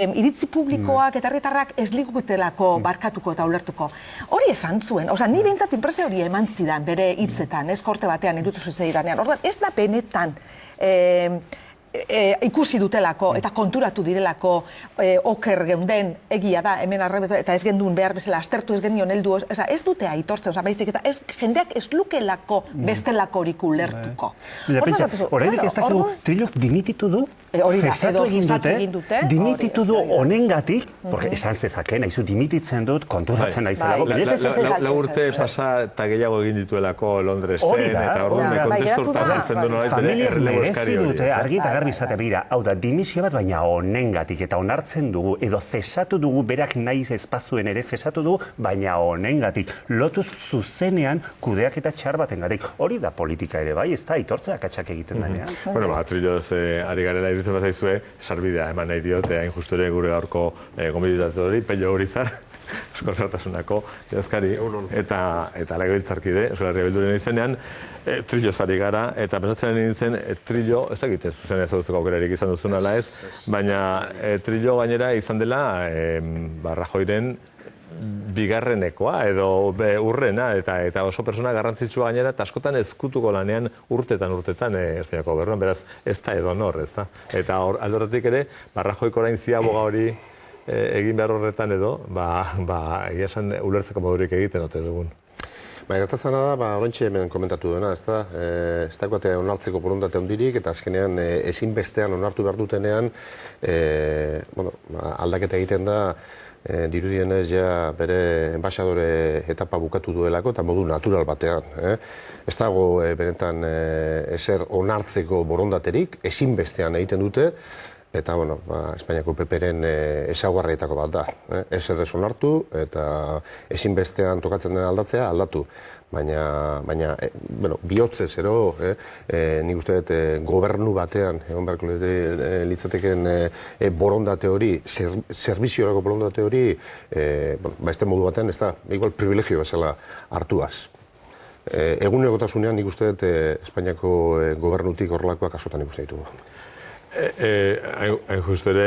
iritzi publikoak eta herritarrak ez ligutelako barkatuko eta ulertuko. Hori esan zuen, ni behintzat inpresio hori eman zidan bere hitzetan, ez korte batean irutu zuzedidanean. Orduan, ez da benetan ikusi dutelako eta konturatu direlako oker geunden egia da, hemen arrebetu eta ez genduen behar bezala, astertu ez gendion heldu, ez dute aitortzen, baizik eta jendeak ez lukelako bestelakorik ulertuko. Horredik ez dakigu, Trillok dimititu du? Fesatu egin dute, dimititu du honengatik, porque esan zezakeen, haizu dimititzen dut, konturatzen naizelago. Lau urte pasa eta gehiago egin dituelako Londresen, eta orduan kontestorta hartzen du nolait bere errelebo eskari hori. Argi eta garbi izate bira, hau da, dimisio bat baina honengatik, eta onartzen dugu, edo zesatu dugu, berak nahi espazuen ere zesatu dugu, baina honengatik, lotuz zuzenean kudeak eta txar batengatik. Hori da politika ere bai, ez da, aitortzea katxak egiten denean. Bueno, Trilloz ari garela iruditzen bat zaizue, sarbidea eman nahi diot, hain justu ere gure gaurko gomiditatu hori, Pello Urizar, Euskal Herritasunako idazkari eta legebiltzarkide, Euskal Herria Bilduren izenean, Trilloz ari gara, eta pensatzen nintzen, Trillo, ez dakit ez zuzen ezagutzeko aukerarik izan duzun ala ez, baina Trillo gainera izan dela Rajoyren bigarrenekoa edo urrena eta oso persona garrantzitsua gainera eta askotan ezkutuko lanean urtetan Espainiako gobernuan, beraz ez da edonor, ez da. Eta aldorretik ere, Rajoyko orain ziaboga hori egin behar horretan edo, egia esan ulertzeko modurik egiten ote dugun. Gertatzen da, horrentxe hemen komentatu duena, ez da, ez dagoate onartzeko borondate hondirik, eta azkenean ezinbestean onartu behar dutenean, aldaketa egiten da, dirudienez ja bere enbaixadore etapa bukatu duelako eta modu natural batean. Ez dago benetan ezer onartzeko borondaterik, ezinbestean egiten dute, eta, Espainiako PP-ren ezaugarrietako bat da. Ezer ez onartu eta ezinbestean tokatzen den aldatzea aldatu. Baina, bihotzez ero, nik uste dut gobernu batean, egon beharko litzateken borondate hori, serviziorako borondate hori, este modu batean, ez da, igual privilegio bezala hartuaz. Egunerokotasunean nik uste dut Espainiako gobernutik horrelakoak askotan ikusten ditugu. Hain justu ere,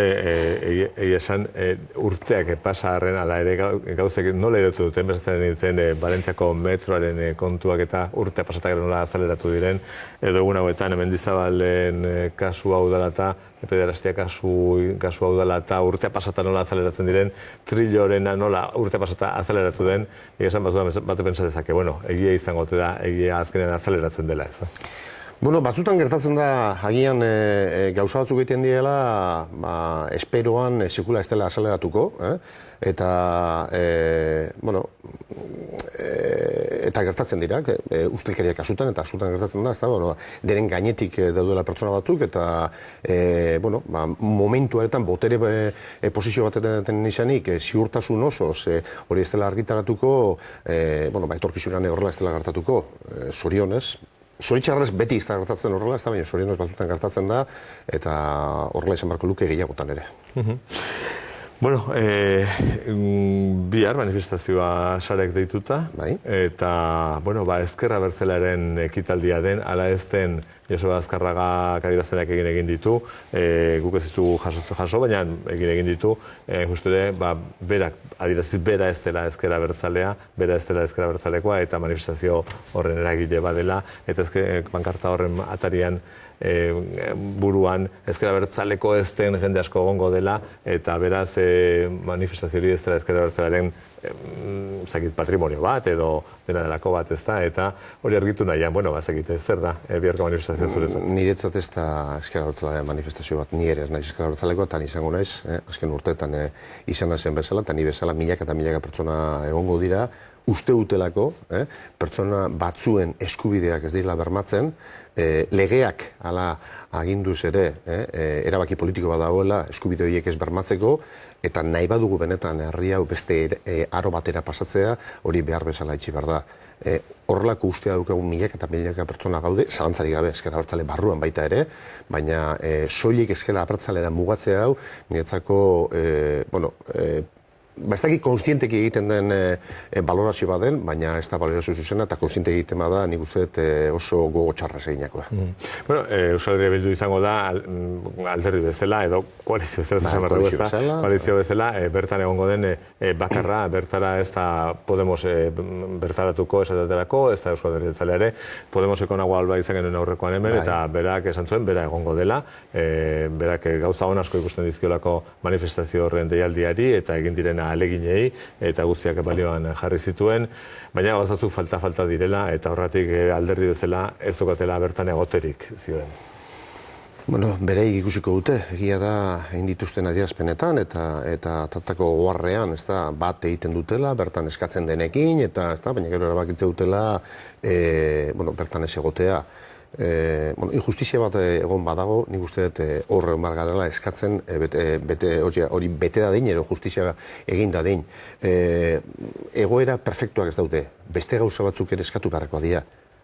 esan urteak pasa harren, ala ere gauzek nola erotu duten, bezatzen nintzen Valentziako metroaren kontuak eta urte pasatak nola azaleratu diren, edo egun hauetan Mendizabalen kasu hau dela eta pederastia kasu hau dela eta urtea pasata nola azaleratzen diren, Trillorena nola urtea pasata azaleratu den, esan bate pentsa dezake, egia izango da, egia azkenean azaleratzen dela, ez da? Batzutan gertatzen da, agian gauza batzuk egiten diela, esperoan sekula ez dela azaleratuko, eta gertatzen dira, ustelkeriak kasutan, eta asutan gertatzen da, denen gainetik daudela pertsona batzuk, eta momentu aretan botere posizio batetan izanik, ziurtasun osoz, hori ez dela argitaratuko, etorkizunean horrela ez dela gertatuko, zorionez. Zoritxarrez beti ez da gertatzen horrela, ez da, baina zorionez batzutan gertatzen da, eta horrela izan barko luke gehiagotan ere. Bihar manifestazioa sarek deituta, eta ezker abertzalearen ekitaldia den, ala ez den Joseba Azkarragak adierazpenak egin ditu, guk ez ditu jaso, baina egin ditu, justu ere, berak adieraziz bera ez dela ezker abertzalea, bera ez dela ezker abertzalekoa, eta manifestazio horren eragile badela, eta pankarta horren atarian buruan ezker abertzaleko ez den jende asko egongo dela, eta beraz manifestazio hori ez dela ezker abertzalearen patrimonio bat edo dena delako bat ez da, eta hori argitu nahian, zer da, biharko manifestazio zurezat? Niretzat ez da ezker abertzalearen manifestazio bat, ni ere ez naiz ezker abertzaleko, eta izango naiz, azken urteetan izan zen bezala, eta ni bezala milaka eta milaka pertsona egongo dira, uste dutelako, pertsona batzuen eskubideak ez dira bermatzen, legeak ala aginduz ere, erabaki politiko bat dagoela, eskubide horiek ez bermatzeko, eta nahi badugu benetan herri hau beste aro batera pasatzea, hori behar bezala itxi behar da. Horrelako ustea dukagun milaka eta milaka pertsona gaude, zalantzarik gabe ezker abertzale barruan baita ere, baina soilik ezker abertzalera mugatzea hau, niretzako ez dakit konstienteki egiten den balorazio baden, baina ez da balorazio zuzena, eta konstienteki egiten bada nik uste oso gogo txarra zeinakoa. Bueno, Euskal Herria Bildu izango da alderdi bezala, edo koalizio bezala, koalizio bezala, bertan egongo den bakarra, bertara ez da Podemos bertaratuko esateterako, ez da Euskal Herria Jeltzalea ere, Podemoseko nagoa alba izan genuen aurrekoan hemen, eta berak esan zuen, bera egongo dela, berak gauza hon asko ikusten dizkiolako manifestazio horren deialdiari, eta egin direna aleginei, eta guztiak balioan jarri zituen, baina gauzatzuk falta direla, eta horretik alderdi bezala ez dukatela bertan egoterik zioen. Bueno, bereik ikusiko dute, egia da egin dituzten adierazpenetan eta tatako oharrean, ez da, bat egiten dutela, bertan eskatzen denekin, eta ez da, baina gero erabakitze dutela, bertan ez egotea. Injustizia bat egon badago, nik uste dut horre honbar garela eskatzen hori bete da din, edo justizia egin da din. Egoera perfektuak ez daute, beste gauza batzuk ere eskatu beharrekoa dira.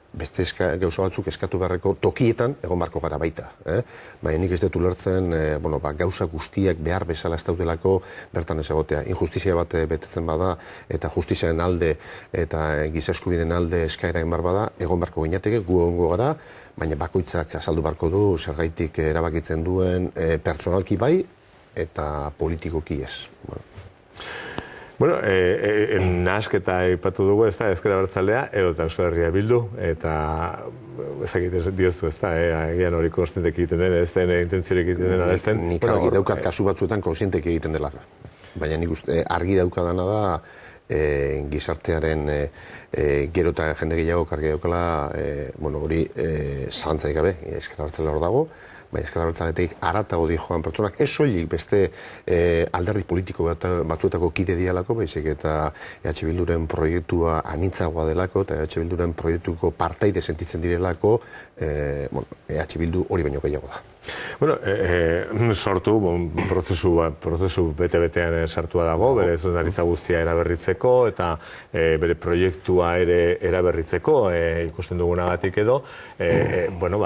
Beste gauza batzuk eskatu beharreko tokietan egon barko gara baita. Baina nik ez dut ulertzen gauza guztiak behar bezala ez daudelako bertan ez egotea. Injustizia bat betetzen bada eta justiziaren alde eta giza eskubideen alde eskaera egin bar bada egon barko ginateke, gu egongo gara, baina bakoitzak azaldu barko du zergaitik erabakitzen duen pertsonalki bai eta politikoki ez. Bueno, nahasketa aipatu dugu, ez da, Ezker Abertzalea, edo eta Euskal Herria Bildu, eta ezakit dioztu, ez da, agian hori konstientek egiten den, ez den intentziorik egiten dena, ez den. Nik argi daukat kasu batzuetan konstientek egiten dela. Baina nik uste, argi daukadana da, gizartearen gero eta jende gehiago argi daukala, hori zalantzarik gabe, Ezker Abertzalea hor dago, baina Ezker Abertzaletik aratago di joan pertsonak, ez soilik beste alderdi politiko batzuetako kide dialako, baizik eta EH Bilduren proiektua anitzagoa delako, eta EH Bilduren proiektuko partaide sentitzen direlako, EH Bildu hori baino gehiago da. Bueno, sortu, prozesu bete-betean sartua dago, bere zuzendaritza guztia eraberritzeko, eta bere proiektua ere eraberritzeko, ikusten dugunagatik edo,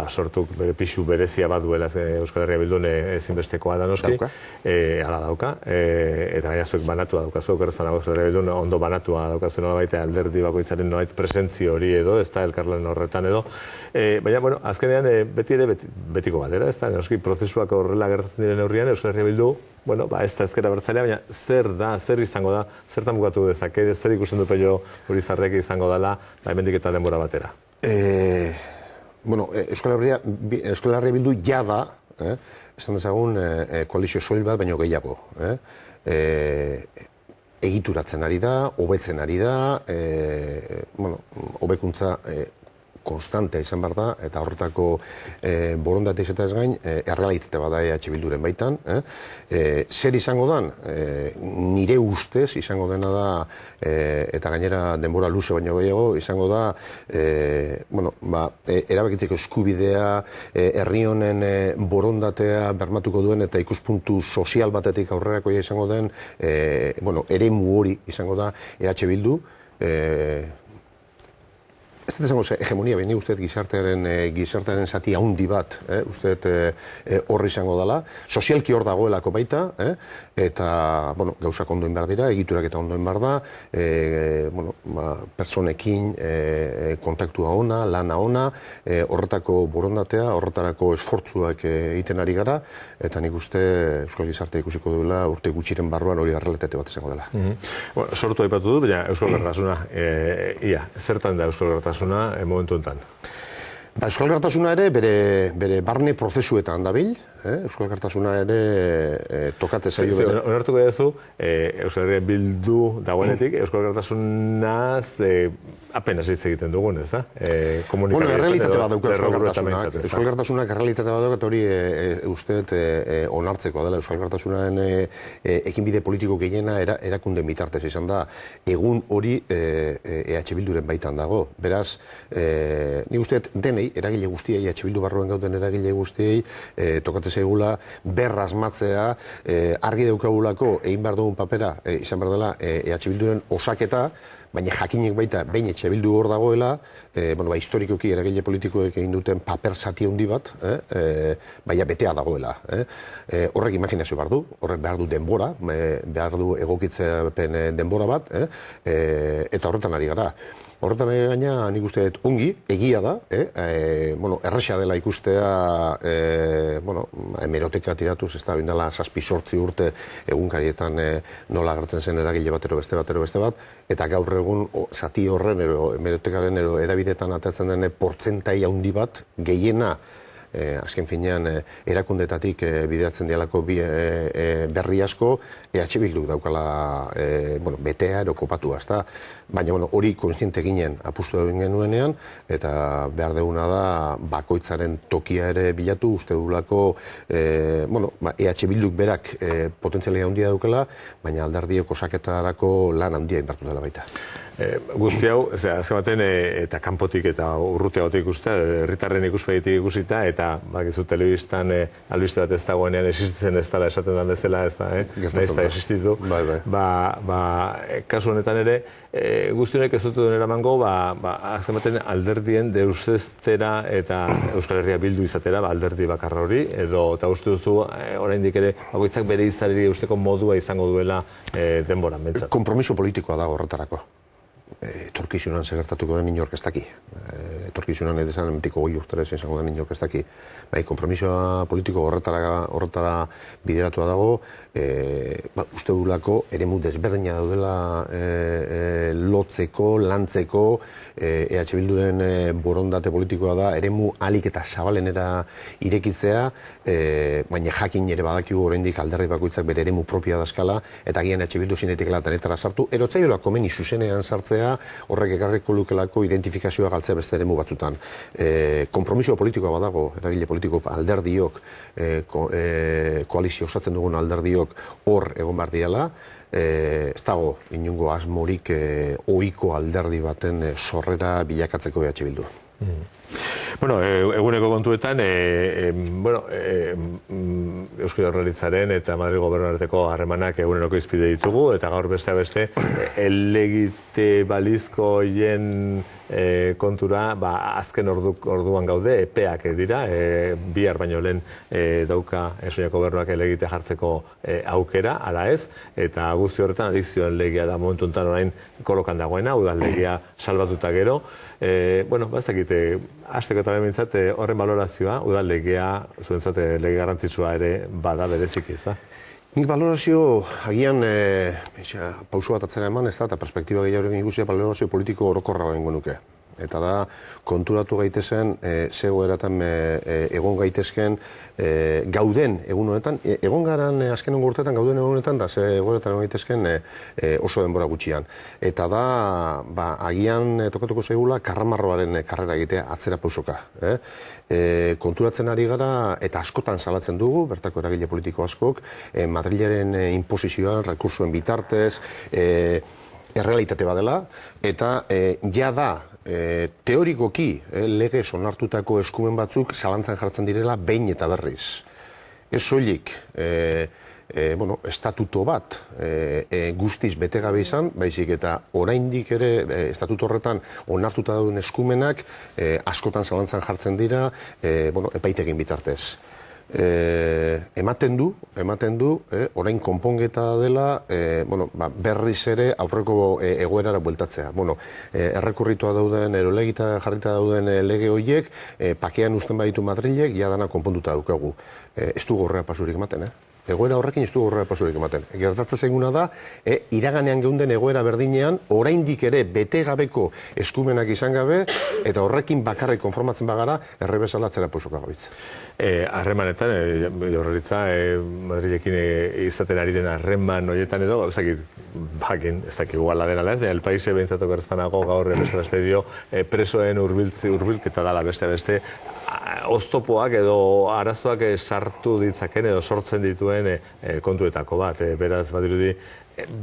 sortu pixu berezia bat duela Euskal Herria Bildun ezinbestekoa da noski, hala dauka, eta gaina zuek banatua daukazu, okerrezan Euskal Herria Bildun ondo banatua daukazu nolabait alderdi bakoitzaren nolabait presentzio hori edo, ez da elkarlan horretan edo, baina, azkenean beti ere betiko batera, ez da, noski prozesuak horrela gertatzen diren neurrian, Euskal Herria Bildu, ez da Ezker Abertzalea, baina zer da, zer izango da, zertan bukatu dezake, zer ikusten du Pello Urizarrek izango dela, hemendik eta denbora batera. Euskal Herria Bildu jada, esan dezagun koalizio soil bat baino gehiago. Egituratzen ari da, hobetzen ari da, hobekuntza konstante izan behar da, eta horretako borondate izateaz gain, errealitate bada EH Bilduren baitan. Zer izango dan? Nire ustez izango dena da, eta gainera denbora luze baino gehiago, izango da, erabakitzeko eskubidea, herri honen borondatea bermatuko duen, eta ikuspuntu sozial batetik aurrerakoia izango den, eremu hori izango da EH Bildu, ez dut esango hegemonia, baina uste gizartearen zati haundi bat, uste horri izango dela, sozialki hor dagoelako baita, eta gauzak ondoen behar dira, egiturak eta ondoen behar da, pertsonekin kontaktua ona, lana ona, horretako borondatea, horretarako esfortzuak egiten ari gara, eta nik uste Euskal Gizartea ikusiko duela urte gutxiren barruan hori errealitate bat izango dela. Sortu aipatu du, baina Euskal Gertasuna, zertan da Euskal Gertasuna momentu enten? Euskal Gertasuna ere bere barne prozesuetan dabil, Euskal Gertasuna ere tokatze zaio bere. Onartuko duzu, Euskal Herria Bildu dagoenetik, Euskal Gertasunaz apenas hitz egiten dugun, ez da? Errealitate bat dauka Euskal Gertasunak. Euskal Gertasunak errealitate bat dauka, hori usteet onartzeko dela. Euskal Gertasunaren ekinbide politiko gehiena erakunden bitartez izan da. Egun hori EH Bilduren baitan dago. Beraz, ni usteet denei, eragile guztiei, EH Bildu barruan gauden eragile guztiei, tokatzen zaigula berra asmatzea, argi daukagulako egin behar dugun papera izan behar dela EH Bilduren osaketa, baina jakinik baita behin Etxe Bildu hor dagoela, historikoki eragile politikoek egin duten paper zati handi bat, baina betea dagoela. Horrek imaginazio behar du, horrek behar du denbora, behar du egokitzepen denbora bat, eta horretan ari gara. Horretan gaina nik uste dut ongi, egia da, erresa dela ikustea, hemeroteka tiratuz, ez da, bindala 7-8 urte egunkarietan nola agertzen zen eragile batero beste bat, eta gaur egun zati horren, hemerotekaren edabidetan atatzen den portzentai handi bat, gehiena, azken finean erakundetatik bideratzen dialako berri asko, EH Bildu daukala betea ero kopatua, ezta? Baina hori kontziente ginen apustu egin genuenean, eta behar duguna da bakoitzaren tokia ere bilatu, uste dugulako EH Bilduk berak potentzialia handia daukala, baina alderdiek osaketarako lan handia indartu dela baita. Guzti hau, azken baten, eta kanpotik eta urruteagotik ikusita, herritarren ikuspegitik ikusita, eta bakizu telebistan albiste bat ez dagoenean existitzen ez dela esaten den bezala, ez da, nahiz da existitu. Kasu honetan ere, guzti honek ez dut duen eramango, azken baten alderdien deusestera eta Euskal Herria Bildu izatera, alderdi bakarra hori, eta uste duzu, oraindik ere, bakoitzak bere izariri eusteko modua izango duela denboran, bentsat. Kompromiso politikoa dago horretarako. Etorkizunan segertatuko den inork ez daki. Etorkizunan edizan emetiko 20 urtera izango den inork ez daki. Kompromisoa politiko horretara bideratua dago, uste dugulako eremu desberdina daudela lotzeko, lantzeko, EH Bilduren borondate politikoa da, eremu alik eta zabalenera irekitzea, baina jakin ere badakigu oraindik alderdi bakoitzak bere eremu propioa daskala, eta agian EH Bildu zinetikela tanetara sartu, erotzaiolak komeni zuzenean sartzea, horrek ekarriko lukelako identifikazioa galtzea beste eremu batzutan. Kompromiso politikoa badago, eragile politiko alderdiok, koalizio osatzen dugun alderdiok hor egon behar diala, ez dago inongo asmorik ohiko alderdi baten sorrera bilakatzeko EH Bildu. Eguneko kontuetan, Euskal Jaurlaritzaren eta Madrid Gobernuaren arteko harremanak eguneroko izpide ditugu, eta gaur beste elegite balizko hien kontura, azken orduan gaude, epeak dira, bihar baino lehen dauka Espainiako Gobernuak elegite jartzeko aukera, ala ez, eta guzti horretan adikzioen legea da momentu enten orain kolokan dagoena, udal legea salbatuta gero, baztakite, hasteko eta behintzat horren balorazioa, udal legea, zuentzat lege garrantzitsua ere bada bereziki, ez da? Nik balorazio, agian, pausu bat atzera eman, ez da, eta perspektiba gehiagoren ikusia balorazio politiko orokorra bengo nuke. Eta da, konturatu gaitezen, zegoeratan egon gaitezken gauden egun honetan, egon garan azken ongo urtetan gauden egun honetan, da zegoeratan egon gaitezken oso denbora gutxian. Eta da, agian tokatuko zaigula karramarroaren karrera egitea atzera pausoka. Konturatzen ari gara, eta askotan salatzen dugu, bertako eragile politiko askok, Madrilaren imposizioan, rekursuen bitartez, errealitate badela, eta da, teorikoki legez onartutako eskumen batzuk zalantzan jartzen direla behin eta berriz. Ez soilik estatuto bat guztiz betegabe izan, baizik eta oraindik ere estatuto horretan onartuta dauden eskumenak askotan zalantzan jartzen dira epaitegin bitartez. Ematen du, orain konpongeta dela, berriz ere aurreko egoerara bueltatzea. Errekurritua dauden, erolegita jarrita dauden lege horiek, pakean usten baditu Madrilek, jadana konponduta daukagu. Ez du gorrea pasurik ematen, Egoera horrekin ez du horrela pasurik ematen. Gertatzen zaiguna da, iraganean geunden egoera berdinean, oraindik ere bete gabeko eskumenak izan gabe, eta horrekin bakarrik konformatzen bagara, errebesala atzera pausoka gabiltza. Harremanetan, Jaurlaritza, Madrilekin izaten ari den harreman horietan edo, ez dakik iguala dena ez, El Paise behintzatoko errezpanago gaur beste dio presoen hurbilketa dala beste oztopoak edo arazoak sartu ditzaken edo sortzen dituen kontuetako bat. Beraz, badirudi,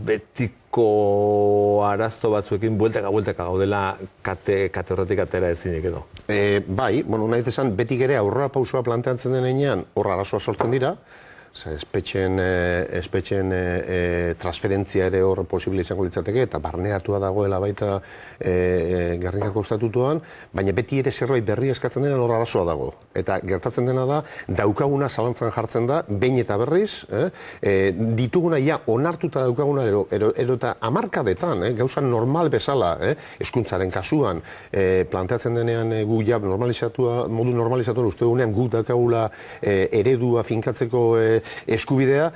betiko arazo batzuekin bueltaka gaudela kate horretik atera ezinik edo. Bai, nahi esan, betik ere aurrera pausua planteatzen denean hor arazoa sortzen dira, espetxen transferentzia ere hor posible izango litzateke, eta barneatua dagoela baita Gernikako estatutuan, baina beti ere zerbait berri eskatzen dena hor arazoa dago. Eta gertatzen dena da, daukaguna zalantzan jartzen da, behin eta berriz, dituguna onartuta daukaguna ero eta hamarkadetan, gauza normal bezala, hezkuntzaren kasuan, planteatzen denean gu modu normalizatuan uste dugunean gu daukagula eredua finkatzeko eskubidea,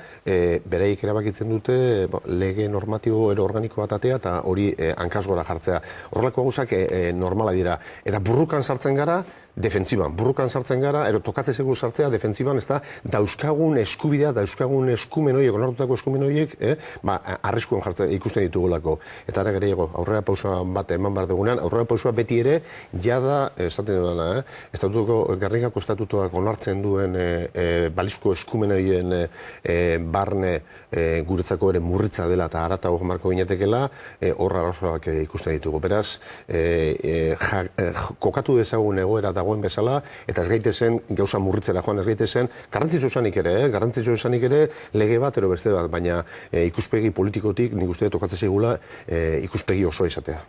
bereik erabakitzen dute lege normatibo ero organiko bat atea eta hori hankasgora jartzea. Horrelako gauzak normala dira. Eta burrukan sartzen gara, defentsiban. Burrukan sartzen gara, ero tokatzezeko sartzea defentsiban, ez da, dauzkagun eskubidea, dauzkagun eskumen horiek, onartutako eskumen horiek, arriskuan jartzen ikusten ditugulako. Eta ara gehiago, aurrera pausua bat eman behar dugunean, aurrera pausua beti ere, jada, esaten dudana, Gernikako estatutuak onartzen duen balizko eskumen horien barne guretzako ere murritza dela eta haratago marko ginetekela, horra arazoak ikusten ditugu. Beraz, kokatu dezagun egoera dagoen bezala, eta ez gaitezen gauza murritzera joan, ez gaitezen garrantzitsu esanik ere lege bat ero beste bat, baina ikuspegi politikotik nik uste tokatzen zaigula ikuspegi oso izatea.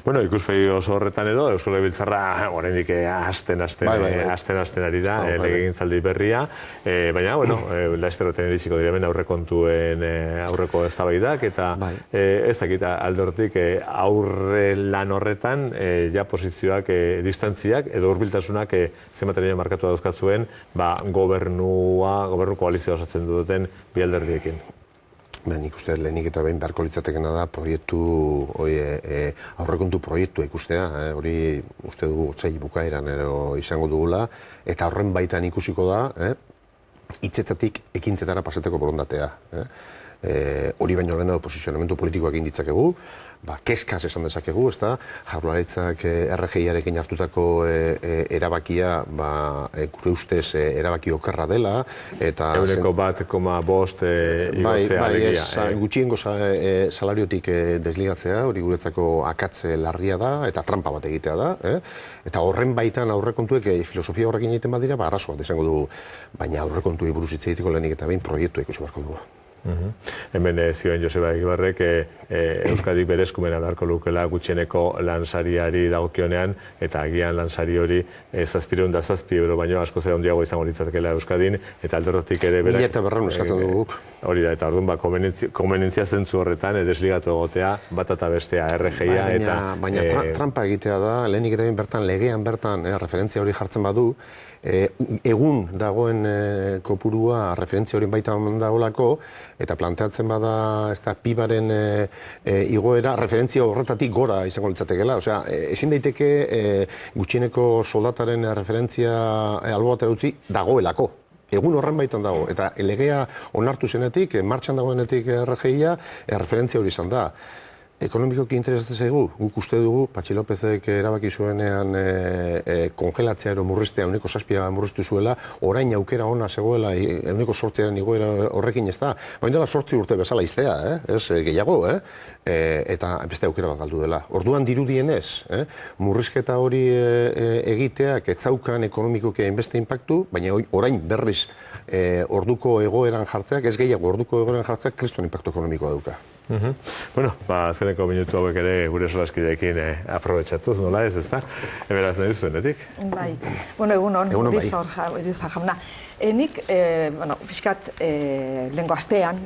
Bueno, ikuspegi oso horretan edo, Euskal Legebiltzarra oraindik asten ari da, legegintzaldi berria, baina, bueno, lasterroten iritsiko diremen aurrekontuen aurreko eztabaidak, eta ez dakit aldortik aurre lan horretan ja posizioak, distantziak, edo hurbiltasunak zenbateria markatu dauzkatzuen gobernu koalizioa osatzen duten bi alderdiekin. Nik uste lehenik eta behin beharko litzatekena da aurrekontu proiektua ikustea, hori uste dugu otsail bukaeran izango dugula, eta horren baitan ikusiko da, hitzetatik ekintzetara pasateko borondatea. Hori baino lehenago posizionamendu politikoak egin ditzakegu, kezkaz esan dezakegu, Jaurlaritzak RGIarekin hartutako erabakia gure ustez erabaki okerra dela. Euneko 1,5 igotzea alegia. Gutxiengo salariotik desligatzea, hori guretzako akatze larria da, eta trampa bat egitea da. Eta horren baitan aurrekontuek filosofia horrekin egiten badira, arazo bat esango dugu. Baina aurrekontuei buruz hitz egiteko lehenik eta behin proiektua ikusi beharko dugu. Hemen zioen Joseba Egibarrek Euskadik bere eskumena beharko lukela gutxieneko lansariari dagokionean, eta agian lansari hori 707 euro baino asko zera handiago izango litzatekeela Euskadin, eta aldorrotik ere berak... 1.200 eskatzen dugu. Hori da, eta orduan konbenientzia zentzu horretan desligatu egotea bat eta bestea RGIa eta... Baina trampa egitea da, lehenik eta bertan legean bertan referentzia hori jartzen badu, egun dagoen kopurua referentzia hori baita dagoelako, eta planteatzen bada pibaren igoera referentzia horretatik gora izango litzatekeela. Osea, ezin daiteke gutxieneko soldataren referentzia albo batera utzi dagoelako. Egun horren baitan dago, eta legea onartu zenetik, martxan dagoenetik RGIa, referentzia hori izan da. Ekonomikoki interesatzen zaigu, guk uste dugu, Patxi Lópezek erabaki zuenean kongelatzea ero murriztea, 7 murriztu zuela, orain aukera ona zegoela, 8 igoera horrekin ez da. Baina dela 8 urte bezala iztea, ez gehiago, eta beste aukera bat galdu dela. Orduan dirudienez, murrizketa hori egiteak etzaukan ekonomikoki hainbeste inpaktu, baina orain berriz orduko egoeran jartzeak, ez gehiago orduko egoeran jartzeak kriston inpaktu ekonomikoa duka. Bueno, azkeneko minutu hauek ere gure solaskideekin aprobetxatuz, nola ez, ezta? Eberaz nahi zuenetik? Bai. Bueno, egunon, Irizar jauna. Nik, fiskat, lehenko astean,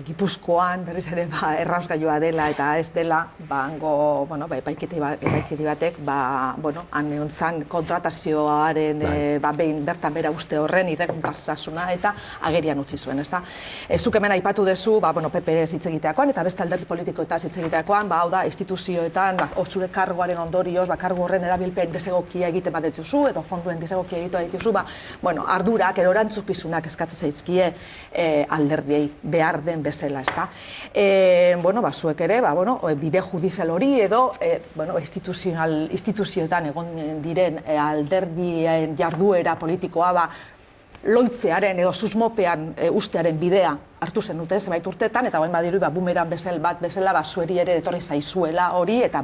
Gipuzkoan, berriz ere, errausgailua dela eta ez dela, hango, epaiketi batek, han egon zan kontratazioaren, behin bertan bera uste horren, irreguntarsasuna eta agerian utzi zuen, ez da? Zuk hemen aipatu dezu, PP-ez hitz egiteakoan, eta beste alderdi politikoetaz hitz egiteakoan, hau da, instituzioetan, zure kargoaren ondorioz, kargo horren erabilpen desegokia egiten bat dituzu, edo fonduen desegokia egitea dituzu, ardura, erantzukizunak eskatzen zaizkie alderdiei behar den bezala, ez da. Zuek ere, bide judizial hori edo instituzioetan egon diren alderdien jarduera politikoa loitzearen edo susmopean ustearen bidea hartu zenuten zenbait urtetan, eta bain badiru bumeran bezala, zueri ere etorri zaizuela hori, eta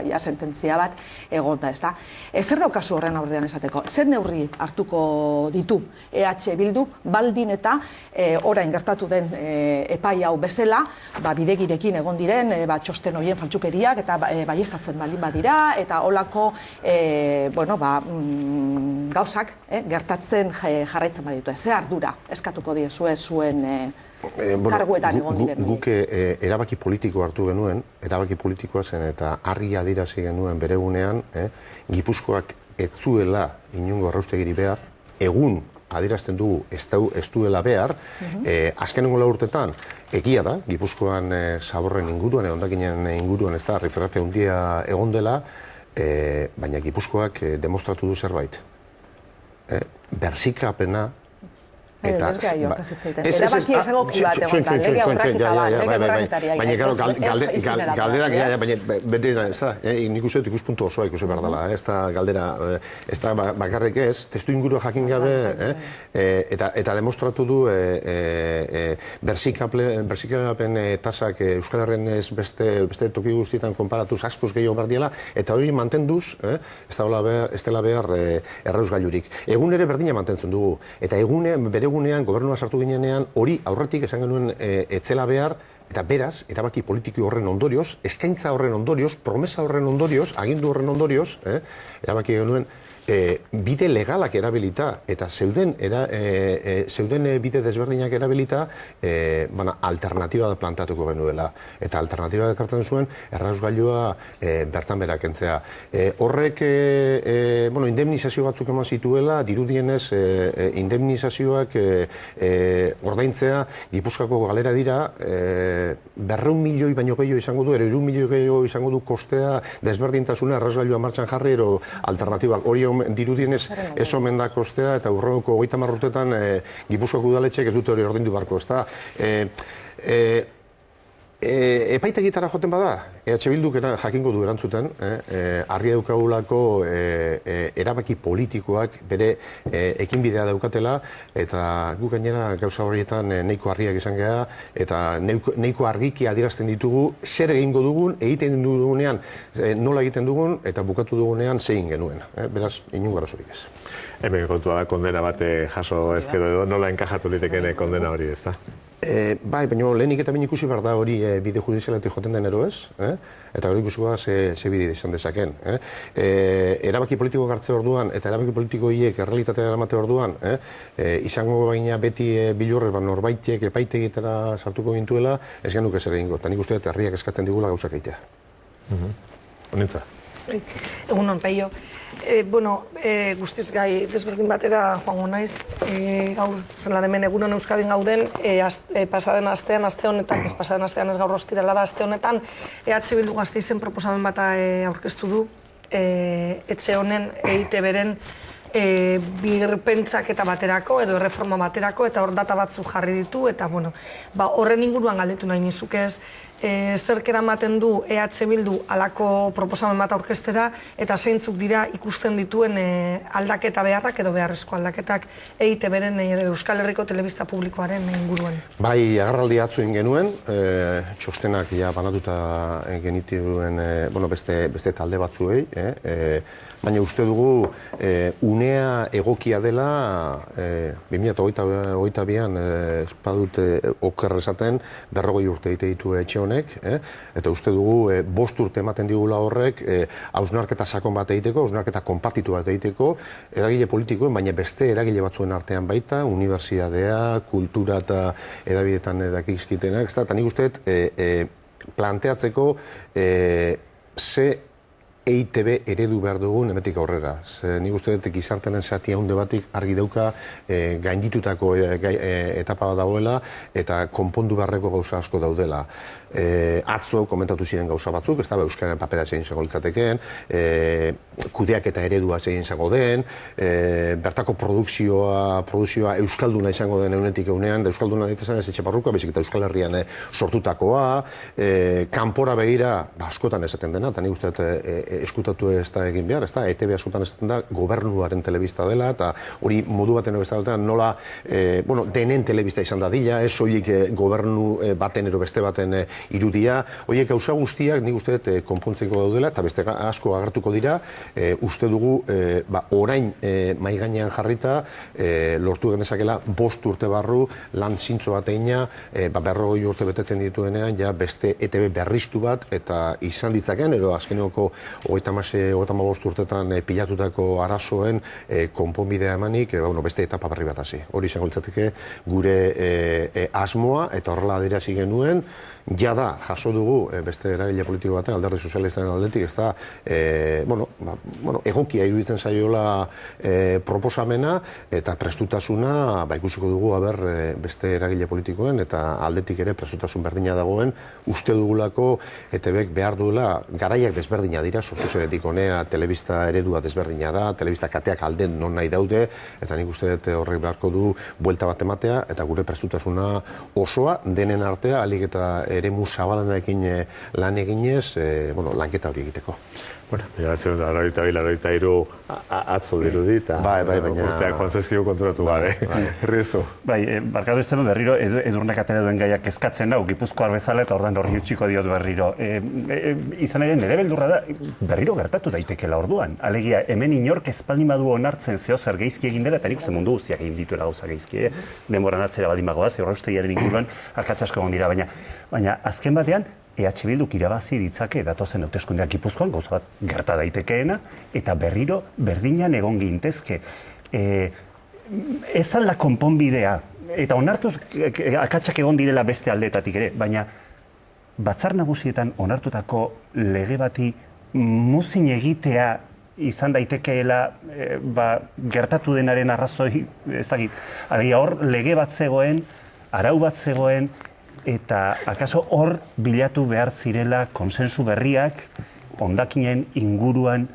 ja sententzia bat egonda, ez da. Zer daukazu horren aurrean esateko? Zer neurri hartuko ditu EH Bildu, baldin eta orain gertatu den epai hau bezala, bidegirekin egon diren, txosten horien faltsukeriak, eta baieztatzen baldin badira, eta holako gauzak gertatzen jarraitzen baditu. Ze ardura eskatuko diezue zuen karguetan egon diren? Guk erabaki politiko hartu genuen, erabaki politikoa zen eta argi adierazi genuen bere gunean, Gipuzkoak ez zuela inongo erraustegiri behar, egun adierazten dugu ez duela behar, azkenengo urtetan egia da, Gipuzkoan zaborren inguruan, hondakinen inguruan, ez da, referentzia handia egon dela, baina Gipuzkoak demostratu du zerbait. Berzikrapena eta... Erabaki ezagoki bat egon da, lege aurraketariak. Baina, galderak, baina, ez da, nik uste dut ikuspuntu osoa ikusi behar dela, ez da galdera, ez da bakarrik ez, testu ingurua jakin gabe, eta demostratu du berzikrapen tasak Euskal Herren ez beste toki guztietan konparatuz askoz gehiago behar diela, eta hori mantenduz, ez dela behar errausgailurik. Egun ere berdina mantentzen dugu, eta bere egunean, gobernua sartu ginean, hori aurretik esan genuen etzela behar, eta beraz, erabaki politiko horren ondorioz, eskaintza horren ondorioz, promesa horren ondorioz, agindu horren ondorioz, erabaki genuen bide legalak erabilita eta zeuden bide desberdinak erabilita alternatiba plantatuko genuela. Eta alternatiba ekartzen zuen errausgailua bertan bera kentzea. Horrek indemnizazio batzuk eman zituela, dirudienez indemnizazioak ordaintzea Gipuzkoako galera dira 200 milioi baino gehiago izango du, 300 milioi gehiago izango du kostea desberdintasuna errausgailua martxan jarri ero alternatibak. Hori dirudienez ez omen da kostea eta urrengo 30 urtetan Gipuzkoako udaletxeek ez dute hori ordaindu barko, ezta? Epaitegitara joten bada, EH Bilduk jakingo du erantzuten, argia daukagulako erabaki politikoak bere ekinbidea daukatela, eta guk gainera gauza horietan nahiko argiak izan geha, eta nahiko argiki adierazten ditugu, zer egingo dugun, egiten dugunean, nola egiten dugun, eta bukatu dugunean zein genuen. Beraz, inungo arazorik ez. Hemen kontua da, kondena bat jaso ezkero edo, nola enkajatu litekene kondena hori, ez da? Bai, baina lehenik eta bain ikusi behar da hori bide judizialetik joten den ero ez, eta hori ikusikoa ze bide izan dezaken. Erabaki politiko gartze orduan, eta erabaki politiko hiek errealitatea eramate orduan, izango baina beti bilurrez norbaitek epaitegitara sartuko gintuela, ez genuke zer egingo, eta nik uste dut herriak eskatzen digula gauzak egitea. Honintza? Egunon, Peio. Guztiz gai desberdin batera joango naiz. Gaur, zela hemen egunon Euskadin gauden, pasaden astean, aste honetan, ez pasaden astean ez gaur ostirala da, aste honetan, EH Bildu Gasteizen proposamen bat aurkeztu du, etxe honen EITB-ren birpentsaketa baterako edo erreforma baterako, eta hor data batzu jarri ditu, eta horren inguruan galdetu nahi nizukez, zerk eramaten du EH Bildu alako proposamen bat aurkeztera, eta zeintzuk dira ikusten dituen aldaketa beharrak edo beharrezko aldaketak EITB-ren Euskal Herriko Telebista Publikoaren inguruan. Bai, agerraldi atzuen genuen, txostenak banatuta genituen beste talde batzuei, baina uste dugu unea egokia dela 2022an espadut oker esaten 40 urte egite ditu etxe honek, eta uste dugu 5 urte ematen digula horrek hausnarketa sakon bat egiteko, hausnarketa konpartitu bat egiteko, eragile politikoen, baina beste eragile batzuen artean baita, unibertsitatea, kultura eta edabidetan dakizkitenak, eta nik uste planteatzeko ze EITB eredu behar dugun emetik aurrera. Nik uste dut gizartearen zati haunde batik argi dauka gainditutako etapa bat dagoela eta konpondu beharreko gauza asko daudela. Atzo komentatu ziren gauza batzuk, ez da Euskararen papera zein izango litzatekeen, kudeak eta eredua zein izango den, bertako produkzioa euskalduna izango den eunetik eunean, da euskalduna ditzen ez etxeparrukoa, bezik eta Euskal Herrian sortutakoa, kanpora begira, askotan esaten dena, eta nik uste dut eskutatu ez da egin behar, ez da, ETV askotan esaten da gobernuaren telebista dela, eta hori modu baten beste nola, denen telebista izan da dila, ez soilik gobernu baten ero beste baten irudia, horiek gauza guztiak nik uste dut konpontzeko daudela, eta beste asko agertuko dira, uste dugu orain mai gainean jarrita, lortu genezakela 5 urte barru, lan zintzo bat egina, 40 urte betetzen dituenean, ja beste ETV berriztu bat, eta izan ditzaken, ero azkeneko 35 urtetan pilatutako arazoen konponbidea emanik, beste etapa berri bat hasi. Hori izango litzateke gure asmoa, eta horrela adierazi genuen, jada jaso dugu beste eragile politiko baten, Alderdi Sozialistaren aldetik, ez da, egokia iruditzen zaiola proposamena, eta prestutasuna, ikusiko dugu, beste eragile politikoen, eta aldetik ere prestutasun berdina dagoen, uste dugulako, ETVek behar duela, garaiak desberdina dira, sortu zenetik honea, telebista eredua desberdina da, telebista kateak alden non nahi daude, eta nik uste dut horrek beharko du buelta bat ematea, eta gure prestutasuna osoa, denen artea, alik eta eremu zabalanarekin lan eginez, lanketa hori egiteko. Bueno, beratzen da, 82, atzo dirudi, eta urteak konzezio konturatu gabe. Herriezu. Barkatu Esteban, berriro, Edurnek atera duen gaiak kezkatzen nau, Gipuzkoar bezala, eta ordan horri utxiko diot berriro. Izan ere, nire beldurra da, berriro gertatu daitekela orduan. Alegia, hemen inork ezpaldin badu onartzen zeo zer geizki egin dela, eta nik uste mundu guztiak egin dituela gauza geizki. Denboran atzera baldin bagoaz, Urraustegiaren inguruan akatsasko egon dira, baina azken batean, EH Bilduk irabazi ditzake datozen hauteskundeak Gipuzkoan, gauza bat gerta daitekeena, eta berriro berdinan egon gintezke. Ez alda konponbidea, eta onartuz akatsak egon direla beste aldetatik ere, baina batzar nagusietan onartutako lege bati muzin egitea izan daitekeela gertatu denaren arrazoi, ez dakit, hor lege bat zegoen, arau bat zegoen, eta akaso hor bilatu behar zirela konsensu berriak hondakinen inguruan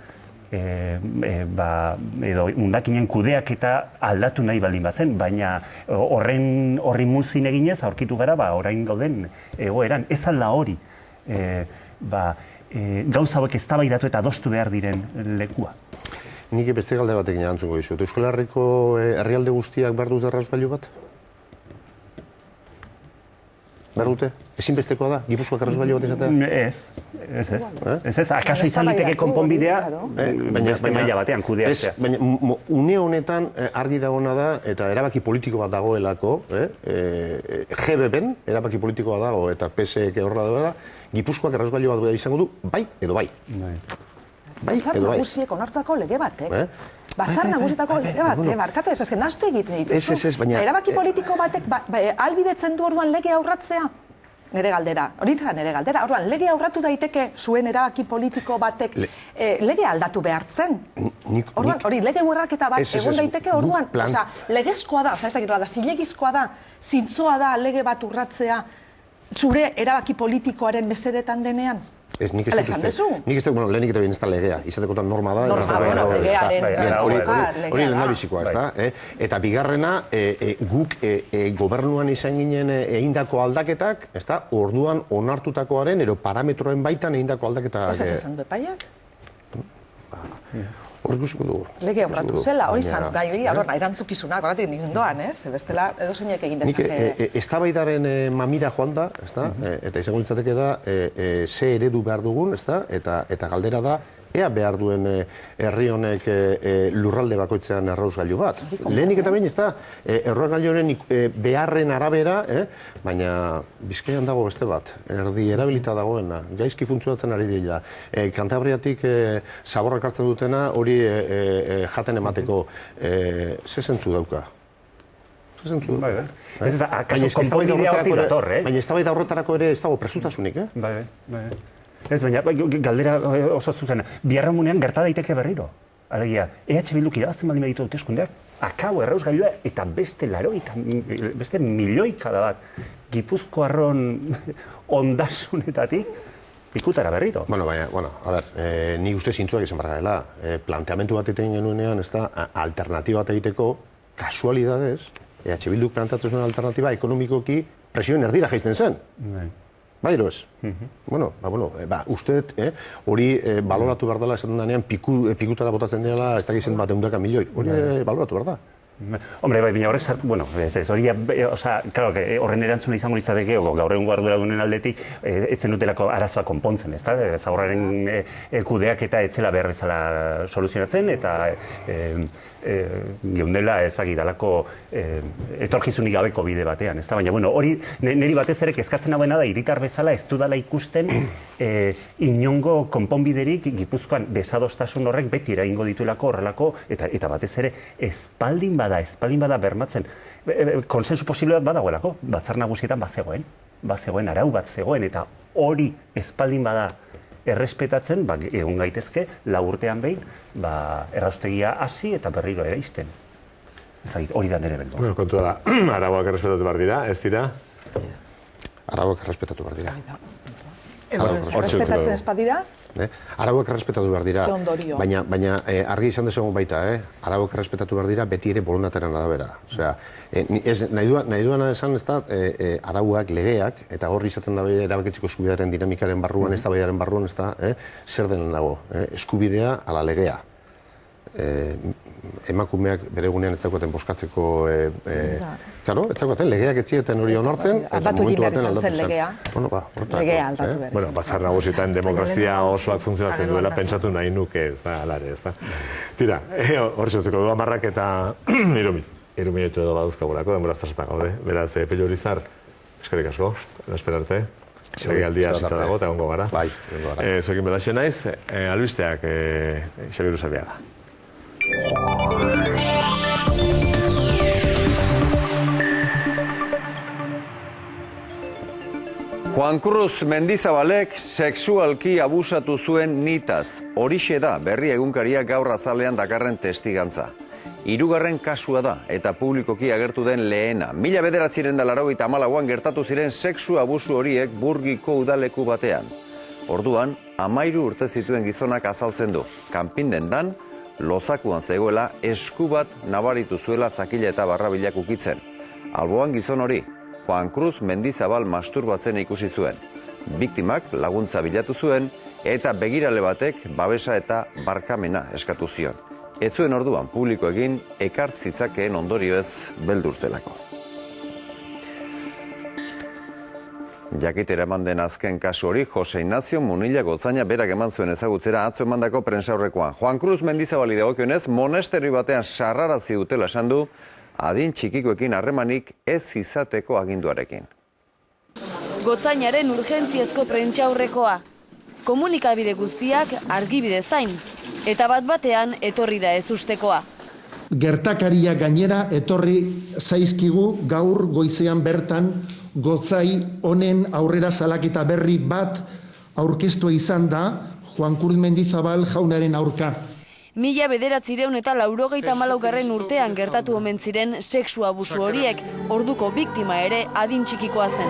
edo hondakinen kudeak eta aldatu nahi baldin bazen, baina horri muzin eginez aurkitu gara orain gauden egoeran. Ez alda hori gauza hauek eztabaidatu eta adostu behar diren lekua. Nik beste galde batekin erantzuko dizut. Euskal Herriko herrialde guztiak behar dute errasgailu bat? Behar dute? Ezinbestekoa da? Gipuzkoak errasgailu bat izatea? Ez. Akaso izan liteke konponbidea beste maila batean kudeatzea. Baina une honetan argi dagoena da, eta erabaki politiko bat dagoelako, GBB-en erabaki politiko bat dago, eta PSek horrela dagoela, Gipuzkoak errasgailu bat izango du, bai edo bai. Batzar nagusiek onartutako lege batek. Batzar nagusietako lege bat, barkatu ez, azken nastu egiten dituzu. Erabaki politiko batek albidetzen du orduan lege aurratzea? Nere galdera, hori da nere galdera. Orduan, lege aurratu daiteke zuen erabaki politiko batek lege aldatu behartzen. Orduan, hori lege urraketa bat egon daiteke orduan. Legezkoa da, ez da, zilegizkoa da, zintzoa da lege bat urratzea zure erabaki politikoaren mesedetan denean. Ez, nik ez dut, lehenik eta behin ez da legea, izatekotan norma da. Hori lehendabizikoa, ez da. Eta bigarrena, guk gobernuan izan ginen egindako aldaketak, ez da, orduan onartutakoaren, ero parametroen baitan egindako aldaketak. Ez ez zandu epaiak? Horrek usiko dugu. Lege aurratu zela, hori zan, gai hori, erantzukizuna, horretik nindoan, ez? Bestela, edo zeinek egin dezake. Eztabaidaren mamira joan da, eta izango litzateke da, ze eredu behar dugun, eta galdera da, ea behar duen herri honek lurralde bakoitzean errausgailu bat. Lehenik eta behin ez da, errausgailuaren beharren arabera, baina Bizkaian dago beste bat, erdi erabilita dagoena, gaizki funtzionatzen ari dira. Kantabriatik zaborrak hartzen dutena, hori jaten emateko ze zentzu dauka. Ze zentzu dauka. Baina eztabaida horretarako ere ez dago prestutasunik, Ez, baina galdera oso zuzena. Biharramunean gerta daiteke berriro. Alegia, EH Bilduk irabazten baldin baditu hauteskundeak, akabo errausgailua eta beste beste milioika da bat. Gipuzkoarron ondasunetatik ikutara berriro. Ni uste zintzuak izan bargarela. Planteamentu bat egiten genuenean, ez da, alternatiba bat egiteko, kasualidadez, EH Bilduk plantatzen zuen alternatiba ekonomikoki presioen erdira jaisten zen. Bai, ero ez. Bueno, uste hori baloratu behar dela esaten denean pikutara botatzen dela ez dakizen bat eundaka milioi. Hori baloratu behar da. Hombre, bai, baina horrek sartu, bueno, hori, claro, horren erantzuna izango litzateke, gaur egun arduradunen aldetik, etzen dutelako arazoa konpontzen, ezta? Zaborraren kudeak eta etzela behar bezala soluzionatzen, eta geundela ezagidalako etorkizunik gabeko bide batean, ezta? Baina, bueno, hori niri batez ere kezkatzen hauena da, hiritar bezala ez dudala ikusten inongo konponbiderik Gipuzkoan desadostasun horrek beti eragingo dituelako horrelako, eta batez ere espaldin bada bermatzen. Konsensu posible bat badagoelako, batzar nagusietan bazegoen, arau bat zegoen, eta hori espaldin bada errespetatzen, egon gaitezke, 4 urtean behin, erraustegia hasi eta berriro ere izten. Hori da nire beldu. Kontua da, arauak errespetatu behar dira, ez dira? Arauak errespetatu behar dira. Errespetatzen ez badira? Arauak errespetatu behar dira, baina argi izan dezagun baita, arauak errespetatu behar dira beti ere borondatearen arabera. Osea, nahi duana esan ez da, arauak, legeak, eta horri izaten da erabakitzeko eskubidearen dinamikaren barruan, ez da baiaren barruan, ez da, zer denen dago, eskubidea ala legea. Emakumeak bere egunean ez zakoaten boskatzeko, ez zakoaten, legeak etzieten hori onartzen, eta momentu baten aldatu zen. Legea aldatu behar. Bueno, batzar nagusietan demokrazia osoak funtzionatzen duela pentsatu nahi nuke, ez da, alare, ez da. Tira, hori zautzeko du amarrak eta hiru minutu edo baduzkagurako, denboraz pasata gaude. Beraz, Pello Urizar, eskerrik asko, esperarte. Legealdia hasita dago, eta egongo gara. Bai, egongo gara. Zuekin belaxe naiz, albisteak Xabier Usabiaga. Juan Cruz Mendizabalek sexualki abusatu zuen nitaz. Horixe da Berri egunkaria gaur azalean dakarren testigantza. 3. kasua da eta publikoki agertu den lehena. 1984an gertatu ziren sexu abusu horiek Burgiko udaleku batean. Orduan, 13 urte zituen gizonak azaltzen du. Kanpindendan, lozakuan zegoela esku bat nabaritu zuela zakila eta barrabilak ukitzen. Alboan gizon hori, Juan Cruz Mendizabal masturbatzen ikusi zuen. Biktimak laguntza bilatu zuen eta begirale batek babesa eta barkamena eskatu zion. Ez zuen orduan publiko egin ekart zitzakeen ondorioez beldurtzelako. Jakitera eman den azken kasu hori, Jose Ignacio Munilla Gotzaina berak eman zuen ezagutzera atzo emandako prentsaurrekoan. Juan Cruz Mendizabali dagokionez, monasteri batean sarrarazi dutela esan du, adin txikikoekin harremanik ez izateko aginduarekin. Gotzainaren urgentziazko prentsaurrekoa. Komunikabide guztiak argibide zain, eta bat-batean etorri da ez ustekoa. Gertakaria gainera etorri zaizkigu gaur goizean bertan Gotzai honen aurrera salaketa berri bat aurkeztua izan da Juan Cruz Mendizabal jaunaren aurka. 1984 urtean gertatu omen ziren sexu abusu horiek, orduko biktima ere adin txikikoa zen.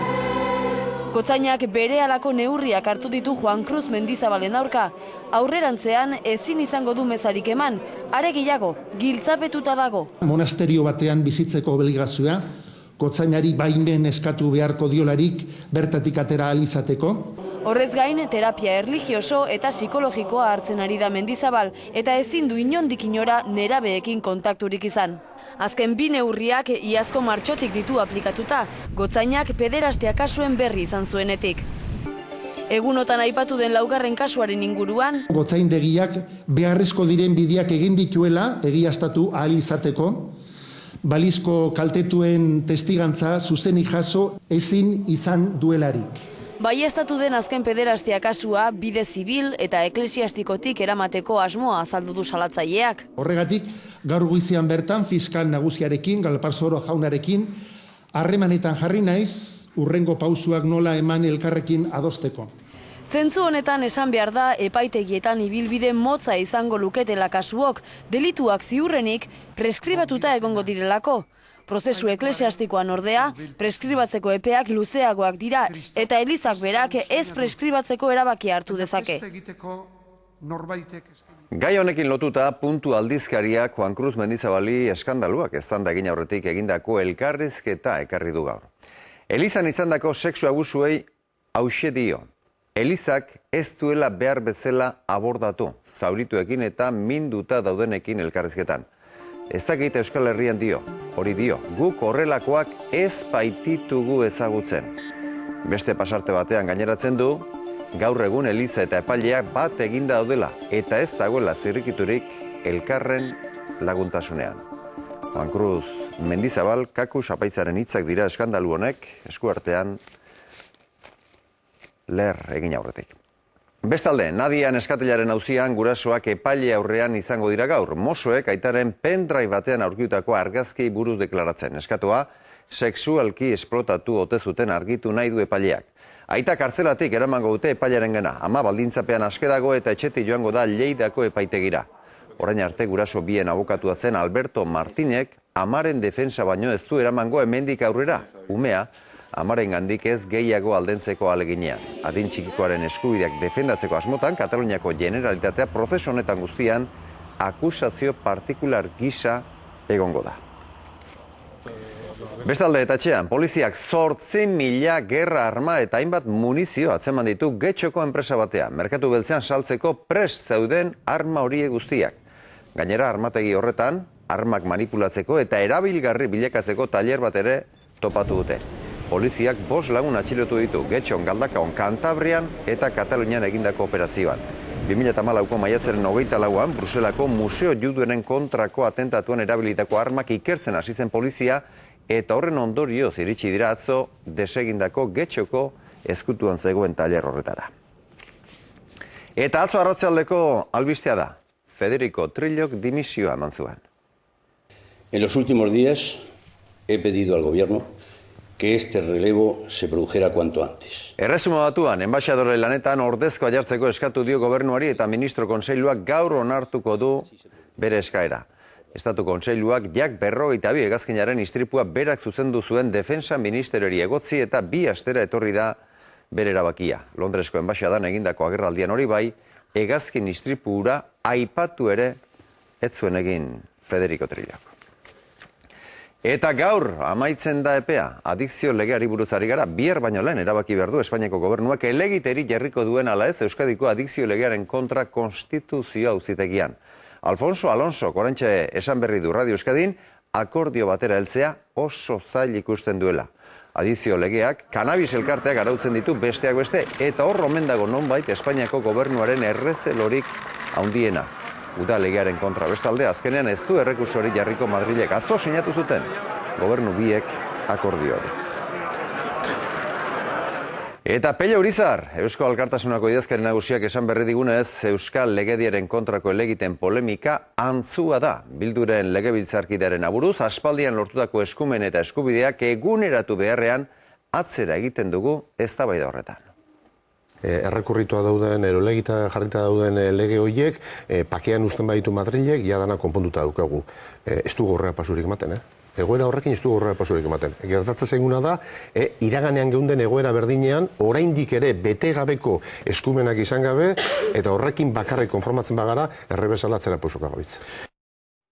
Gotzainak berehalako neurriak hartu ditu Juan Cruz Mendizabalen aurka. Aurrerantzean ezin izango du mezarik eman, are gehiago, giltzapetuta dago. Monasterio batean bizitzeko obligazioa, Gotzainari baimen eskatu beharko diolarik bertatik atera ahal izateko. Horrez gain, terapia erlijioso eta psikologikoa hartzen ari da Mendizabal, eta ezin du inondik inora nerabeekin kontakturik izan. Azken 2 neurriak iazko martxotik ditu aplikatuta, Gotzainak pederastea kasuen berri izan zuenetik. Egunotan aipatu den 4. kasuaren inguruan, Gotzaindegiak beharrezko diren bideak egin dituela egiaztatu ahal izateko, balizko kaltetuen testigantza zuzeni jaso ezin izan duelarik. Baieztatu den azken pederastia kasua bide zibil eta eklesiastikotik eramateko asmoa azaldu du salatzaileak. Horregatik, gaur goizean bertan fiskal nagusiarekin, Galparzoro jaunarekin, harremanetan jarri naiz, urrengo pausuak nola eman elkarrekin adosteko. Zentzu honetan esan behar da epaitegietan ibilbide motza izango luketela kasuok, delituak ziurrenik preskribatuta egongo direlako. Prozesu eklesiastikoan ordea, preskribatzeko epeak luzeagoak dira, eta Elizak berak ez preskribatzeko erabakia hartu dezake. Gai honekin lotuta, Puntu aldizkariak Juan Cruz Mendizabali eskandaluak eztanda egin aurretik egindako elkarrizketa ekarri du gaur. Elizan izandako sexu abusuei hauxe dio. Elizak ez duela behar bezala abordatu, zaurituekin eta minduta daudenekin elkarrizketan. Ez dakit Euskal Herrian dio, hori dio, guk horrelakoak ez baititugu ezagutzen. Beste pasarte batean gaineratzen du, gaur egun Eliza eta epaileak bat eginda daudela eta ez dagoela zirrikiturik elkarren laguntasunean. Juan Cruz Mendizabal, Kakus Apaitzaren hitzak dira eskandalu honek eskuartean leher egin aurretik. Bestalde, Nadia neskatelaren auzian gurasoak epaile aurrean izango dira gaur. Mosoek aitaren pendrive batean aurkiutako argazki buruz deklaratzen. Neskatoa, sexualki esplotatu ote zuten argitu nahi du epaileak. Aita kartzelatik eramango dute epailearen gana. Ama baldintzapean aske dago eta etxetik joango da Lleidako epaitegira. Orain arte guraso bien abokatua zen Alberto Martinek amaren defensa baino ez du eramango hemendik aurrera. Umea, amaren gandik ez gehiago aldentzeko aleginean. Adin txikikoaren eskubideak defendatzeko asmotan, Kataluniako Generalitatea prozesu honetan guztian akusazio partikular gisa egongo da. Bestalde eta etxean, poliziak 8.000 gerra arma eta hainbat munizio atzeman ditu Getxoko enpresa batean. Merkatu beltzean saltzeko prest zeuden arma horiek guztiak. Gainera, armategi horretan, armak manipulatzeko eta erabilgarri bilakatzeko tailer bat ere topatu dute. Poliziak 5 lagun atxilotu ditu Getxon, Galdakaon, Kantabrian eta Katalunian egindako operazioan. 2014ko maiatzaren 24an, Bruselako Museo Juduenen kontrako atentatuan erabilitako armak ikertzen hasi zen polizia eta horren ondorioz iritsi dira atzo desegindako Getxoko ezkutuan zegoen tailer horretara. Eta atzo arratsaldeko albistea da, Federico Trillok dimisioa eman zuen. En los últimos días he pedido al gobierno que este relevo se produjera cuanto antes. Erresuma Batuan, enbaixadore lanetan ordezkoa jartzeko eskatu dio gobernuari eta ministro kontseiluak gaur onartuko du bere eskaera. Estatu kontseiluak jak 52 hegazkinaren istripua berak zuzendu zuen defensa ministerioari egotzi eta 2 astera etorri da bere erabakia. Londresko enbaixadan egindako agerraldian hori bai, hegazkin istripura aipatu ere ez zuen egin Federico Trillok. Eta gaur amaitzen da epea, adikzio legeari buruz ari gara, bihar baino lehen erabaki behar du Espainiako gobernuak helegiteri jarriko duen ala ez Euskadiko adikzio legearen kontra konstituzio auzitegian. Alfonso Alonso, oraintxe esan berri du Radio Euskadin, akordio batera heltzea oso zail ikusten duela. Adikzio legeak, kanabis elkarteak arautzen ditu besteak beste, eta hor omen dago nonbait Espainiako gobernuaren errezelorik handiena. Uda legearen kontra bestalde, azkenean ez du errekursorik jarriko Madrilek atzo sinatu zuten, gobernu biek akordioa. Eta Pello Urizar, Eusko Alkartasunako idazkari nagusiak esan berri digunez, Euskal Legediaren kontrako helegiten polemika antzua da. Bilduren legebiltzarkidearen aburuz, aspaldian lortutako eskumen eta eskubideak eguneratu beharrean atzera egiten dugu eztabaida horretan. Errekurritua dauden, erolegita jarrita dauden lege horiek, pakean usten baditu Madrilek, jadana konponduta daukagu. Ez du gorrea pasurik ematen, Egoera horrekin ez du gorrea pasurik ematen. Gertatzen zaiguna da, iraganean geunden egoera berdinean, oraindik ere bete gabeko eskumenak izan gabe, eta horrekin bakarrik konformatzen bagara, errebesala atzera pausoka gabitzen.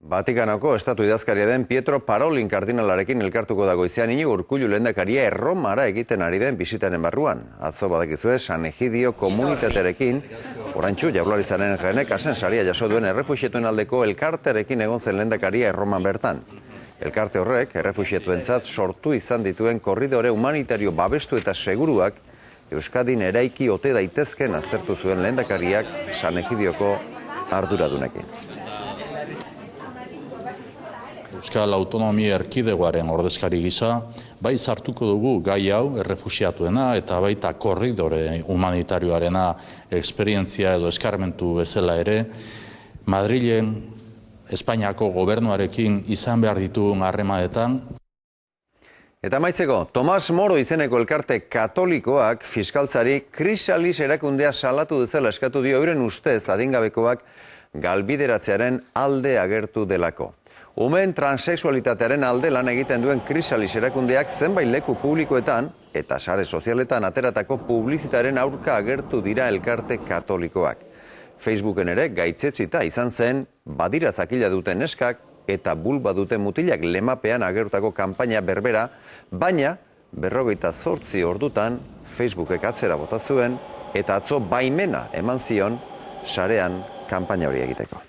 Vatikanoko estatu idazkaria den Pietro Parolin kardinalarekin elkartuko da goizean Iñigo Urkullu lehendakaria Erromara egiten ari den bisitaren barruan. Atzo badakizue San Egidio komunitatearekin, oraintsu Jaurlaritzaren Genekasen saria jaso duen errefuxiatuen aldeko elkartearekin egon zen lehendakaria Erroman bertan. Elkarte horrek errefuxiatuentzat sortu izan dituen korridore humanitario babestu eta seguruak Euskadin eraiki ote daitezken aztertu zuen lehendakariak San Egidioko arduradunekin. Euskal Autonomia Erkidegoaren ordezkari gisa, bai sartuko dugu gai hau errefuxiatuena eta baita korridore humanitarioarena esperientzia edo eskarmentu bezala ere, Madrilen Espainiako gobernuarekin izan behar ditugun harremanetan. Eta amaitzeko, Tomas Moro izeneko elkarte katolikoak fiskaltzari Krisalis erakundea salatu dezala eskatu dio euren ustez adingabekoak galbideratzearen alde agertu delako. Umeen transexualitatearen alde lan egiten duen Krisalis erakundeak zenbait leku publikoetan eta sare sozialetan ateratako publizitaren aurka agertu dira elkarte katolikoak. Facebooken ere gaitzetsita izan zen badira zakila duten neskak eta bulba duten mutilak lemapean agertutako kanpaina berbera, baina 48 ordutan Facebookek atzera bota zuen eta atzo baimena eman zion sarean kanpaina hori egiteko.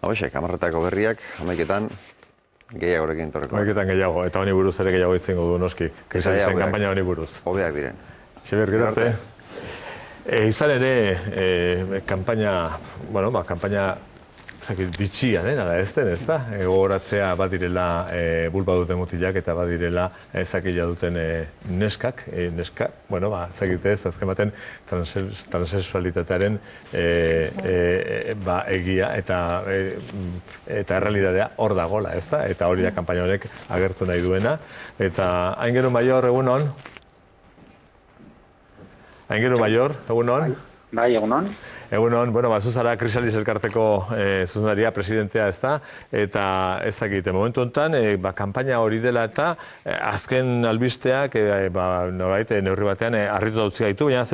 Hauxe, Kamarretako berriak, 11etan gehiagorekin torreko. 11etan gehiago, eta honi buruz ere gehiago itzengo du noski. Kristalisen kanpaina honi buruz. Hobeak diren. Xabier, gerarte. Izan ere, kanpaina, kanpaina bitxian, nada ez den, ez da? Gogoratzea badirela bulba duten mutilak eta badirela zakila duten neskak, zakitez, azken baten transexualitatearen egia eta errealitatea hor dagoela, ez da? Eta hori da kanpaina honek agertu nahi duena. Eta Aingeru Maior, egunon? Aingeru Maior, egunon? Bai, egunon. Egunon, zuzara Krisalis elkarteko zuzendaria, presidentea ez da, eta ezakite, momentu honetan, kanpaina hori dela eta azken albisteak, neurri batean, harritu dautzi gaitu, baina